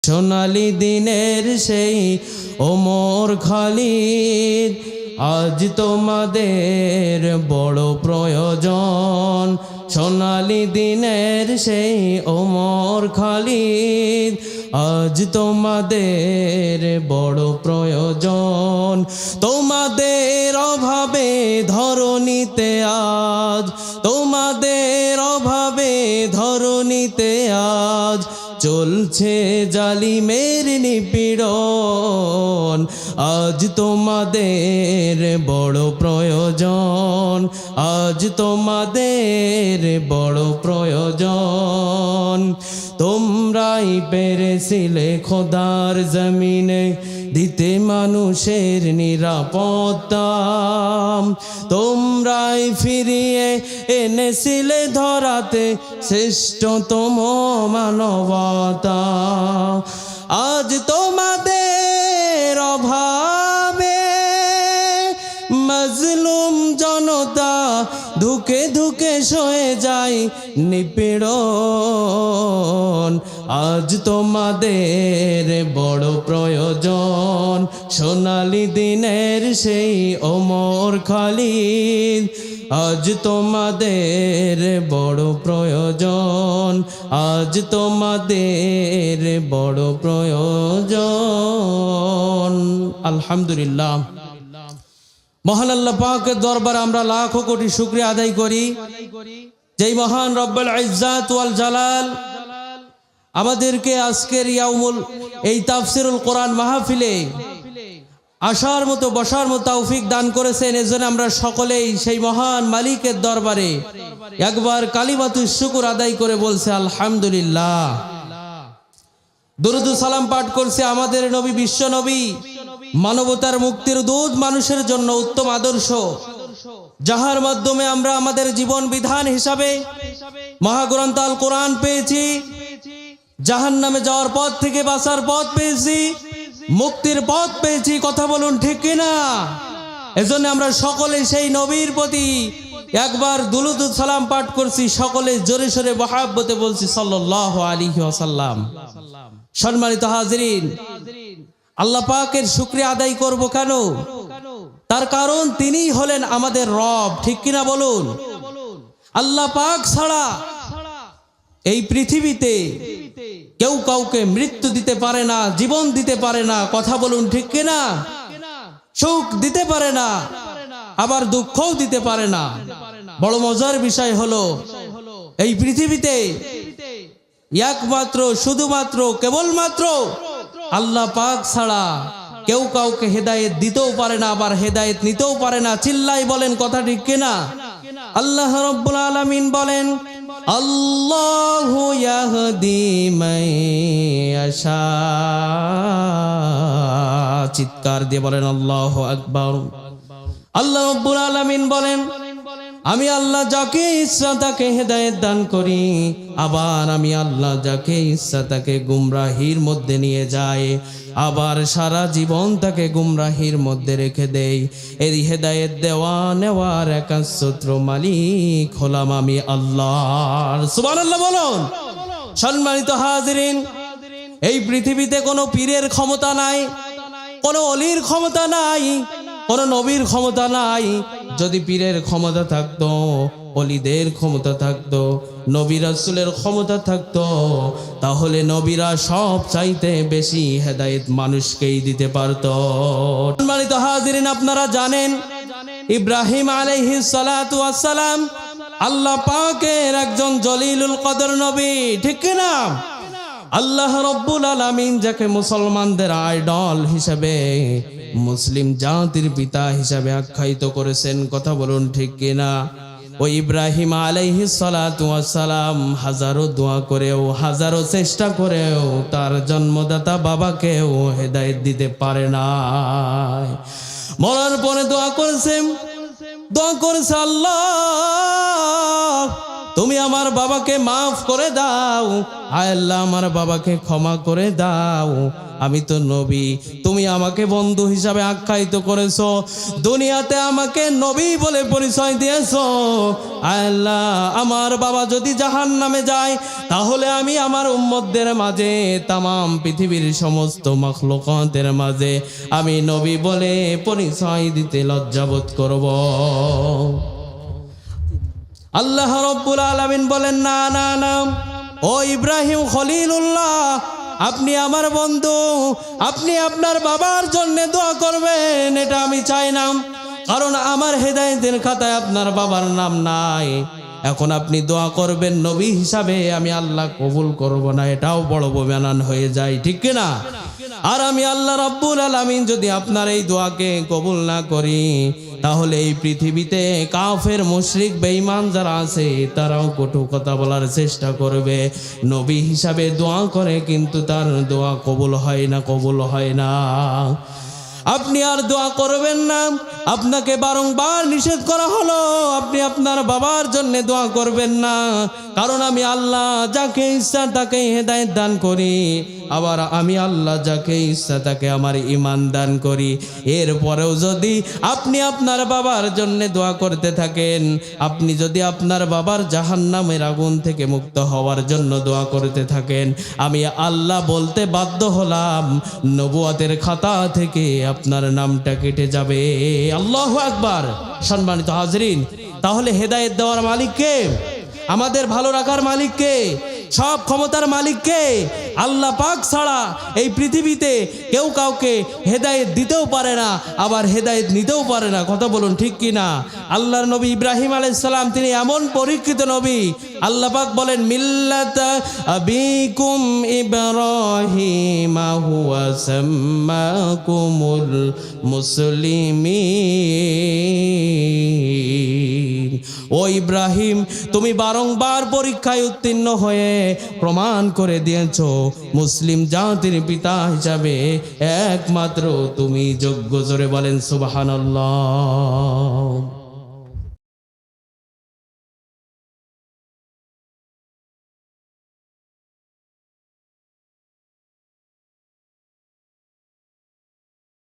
সোনালি দিনের সেই ওমর খালিদ, আজ তোমাদের বড় প্রয়োজন। সোনালি দিনের সেই ওমর খালিদ, আজ তোমাদের বড় প্রয়োজন। তোমাদের অভাবে ধরণীতে আজ, তোমাদের অভাবে ধরণীতে আজ চলছে জালিমের নিপীড়ন। আজ তোমাদের বড় প্রয়োজন, আজ তোমাদের বড় প্রয়োজন। তোমরাই পেরেছিলে খোদার জমিনে দিতে মানুষের নিরাপত্তা, তোমরাই ফিরিয়ে এনেছিলে ধরাতে শ্রেষ্ঠতম মানবতা। আজ তোমাদের অভাবে মজলুম জনতা ধুকে ধুকে সয়ে যায় নিপীড়ন। আজ তোমাদের বড় প্রয়োজন, সোনালি দিনের সেই ওমর খালিদ, আজ তোমাদের বড় প্রয়োজন, আজ তোমাদের বড় প্রয়োজন। আলহামদুলিল্লাহ, মহান আল্লাহ পাকের দরবারে আমরা লাখো কোটি শুকরিয়া আদায় করি, যেই মহান রব্বুল ইজ্জাত ওয়াল জালাল আমাদেরকে আজকের ইয়াউমুল এই তাফসিরুল কোরআন মাহফিলে আসার মতো বসার মতো তৌফিক দান করেছেন। এজন্য আমরা সকলেই সেই মহান মালিকের দরবারে একবার কালিমাতুশ শুকর আদায় করে বলছে আলহামদুলিল্লাহ। দুরূদ ও সালাম পাঠ করছে আমাদের নবী, বিশ্ব নবী, মানবতার মুক্তির দূত, মানুষের জন্য উত্তম আদর্শ, যাহার মাধ্যমে আমরা আমাদের জীবন বিধান হিসাবে মহাগ্রন্থ আল কোরআন পেয়েছি, জাহান্নামে যাওয়ার পথ থেকে বাঁচার পথ পেয়েছি, মুক্তির পথ পেয়েছি। কথা বলুন ঠিক কিনা? এজন্য আমরা সকলে সেই নবীর প্রতি একবার দুরূদ ও সালাম পাঠ করছি, সকলে জোরে সোরে মহাব্বতে বলছি সাল্লাল্লাহু আলাইহি ওয়াসাল্লাম। সম্মানিত হাজিরিন, আল্লাহ পাকের শুকরিয়া আদায় করব কেন? তার কারণ তিনিই হলেন আমাদের রব, ঠিক কিনা বলুন? আল্লাহ পাক ছাড়া এই পৃথিবীতে কেউ কাউকে মৃত্যু দিতে পারে না, জীবন দিতে পারে না। কথা বলুন ঠিক কিনা? সুখ দিতে পারে না, আবার দুঃখও দিতে পারে না। বড় মজার বিষয় হলো এই পৃথিবীতে একমাত্র শুধুমাত্র কেবলমাত্র আল্লাহ পাক ছাড়া কেউ কাউকে হেদায়েত দিতেও পারে না, আবার হেদায়েত নিতেও পারে না। চিল্লাই বলেন কথা ঠিক কিনা? আল্লাহ রাব্বুল আলামিন বলেন, আল্লাহু ইয়াহদি মান ইয়াশা। চিৎকার দিয়ে বলেন আল্লাহু আকবার। আল্লাহ রাব্বুল আলামিন বলেন, আমি আল্লাহ যাকে ইচ্ছা তাকে হেদায়েত দান করি, আবার আমি আল্লাহ যাকে ইচ্ছা তাকে গুমরাহির মধ্যে নিয়ে যাই, আবার সারা জীবন তাকে গুমরাহির মধ্যে রেখে দেই। এই হেদায়েত দেওয়া নেওয়ার একচ্ছত্র মালিক হলাম আমি আল্লাহ। সুবহানাল্লাহ বলুন। সম্মানিত হাজিরিন, এই পৃথিবীতে কোনো পীরের ক্ষমতা নাই, কোনো অলির ক্ষমতা নাই, কোনো নবীর ক্ষমতা নাই। যদি পীরের ক্ষমতা থাকতো, অলিদের ক্ষমতা থাকতো, নবী রাসূলের ক্ষমতা থাকতো, তাহলে নবীরা সব চাইতে বেশি হেদায়েত মানুষকেই দিতে পারতো। সম্মানিত হাজিরিন, আপনারা জানেন ইব্রাহিম আলাইহিস সালাতু ওয়াস সালাম আল্লাহ পাকের একজন জলিলুল কদর নবী, ঠিক কিনা? আল্লাহ রাব্বুল আলামিন যাকে মুসলমানদের আইডল হিসেবে, মুসলিম জাতির পিতা হিসাবে আখ্যায়িত করেছেন। কথা বলুন ঠিক কিনা? ওই ইব্রাহিম আলাইহিস সালাতু ওয়াস সালাম হাজারো দোয়া করেও, হাজারো চেষ্টা করেও তার জন্মদাতা বাবাকেও হেদায়েত দিতে পারে না। মরার পরে দোয়া করেছে, আল্লাহ তুমি আমার বাবাকে মাফ করে দাও, আয় আল্লাহ আমার বাবাকে ক্ষমা করে দাও। আমি তো নবী, তুমি আমাকে বন্ধু হিসাবে আখ্যায়িত করেছো, দুনিয়াতে আমাকে নবী বলে পরিচয় দিয়েছো। আয় আল্লাহ আমার বাবা যদি জাহান্নামে যায়, তাহলে আমি আমার উম্মতদের মাঝে, তামাম পৃথিবীর সমস্ত মাখলুকাতের মাঝে আমি নবী বলে পরিচয় দিতে লজ্জাবোধ করব। আল্লাহ রাব্বুল আলামিন বলেন, না না না, ও ইব্রাহিম খলিলুল্লাহ, আপনি আমার বন্ধু, আপনি আপনার বাবার জন্য দোয়া করবেন, এটা আমি চাই না, কারণ আমার হেদায়েতের খাতায় আপনার বাবার নাম নাই। এখন আপনি দোয়া করবেন নবী হিসাবে, আমি আল্লাহ কবুল করব না, এটাও বড় বেমানান হয়ে যায়, ঠিক কিনা? আর আমি আল্লাহ রাব্বুল আলামিন যদি আপনার এই দোয়াকে কবুল না করি, তাহলে এই পৃথিবীতে কাফের মুশরিক বেঈমান যারা আছে তারাও কটু কথা বলার চেষ্টা করবে। নবী হিসাবে দোয়া করে কিন্তু তার দোয়া কবুল হয় না, কবুল হয় না। আপনি আর দোয়া করবেন না, আপনাকে বারংবার নিষেধ করা হলো আপনি আপনার বাবার জন্য দোয়া করবেন না, কারণ আমি আল্লাহ যাকে ইচ্ছা তাকে হেদায়েত দান করি, আবার আমি আল্লাহ যাকে ইচ্ছা তাকে আমার ঈমান দান করি। এরপরেও যদি আপনি আপনার বাবার জন্য দোয়া করতে থাকেন, আপনি যদি আপনার বাবার জাহান্নামের আগুন থেকে মুক্ত হওয়ার জন্য দোয়া করতে থাকেন, আমি আল্লাহ বলতে বাধ্য হলাম নবুয়তের খাতা থেকে আপনার নামটা কেটে যাবে। আল্লাহু আকবার। সম্মানিত হাজরিন, তাহলে হেদায়েত দেওয়ার মালিক কে? আমাদের ভালো রাখার মালিক কে? সব ক্ষমতার মালিক কে? আল্লাহ পাক ছাড়া এই পৃথিবীতে কেউ কাউকে হেদায়েত দিতেও পারে না, আবার হেদায়েত নিতেও পারে না। কথা বলুন ঠিক কি না? আল্লাহর নবী ইব্রাহিম আলাইহিস সালাম তিনি এমন পরীক্ষিত নবী, আল্লাহ পাক বলেন মিল্লাতা আবিকুম ইব্রাহিম হুয়া সাম্মাকুমুল মুসলিমিন। ও ইব্রাহিম, তুমি বারংবার পরীক্ষায় উত্তীর্ণ হয়ে প্রমাণ করে দিয়েছো মুসলিম জাতির পিতা হিসাবে একমাত্র তুমি যোগ্য। জোরে বলেন সুবহানাল্লাহ।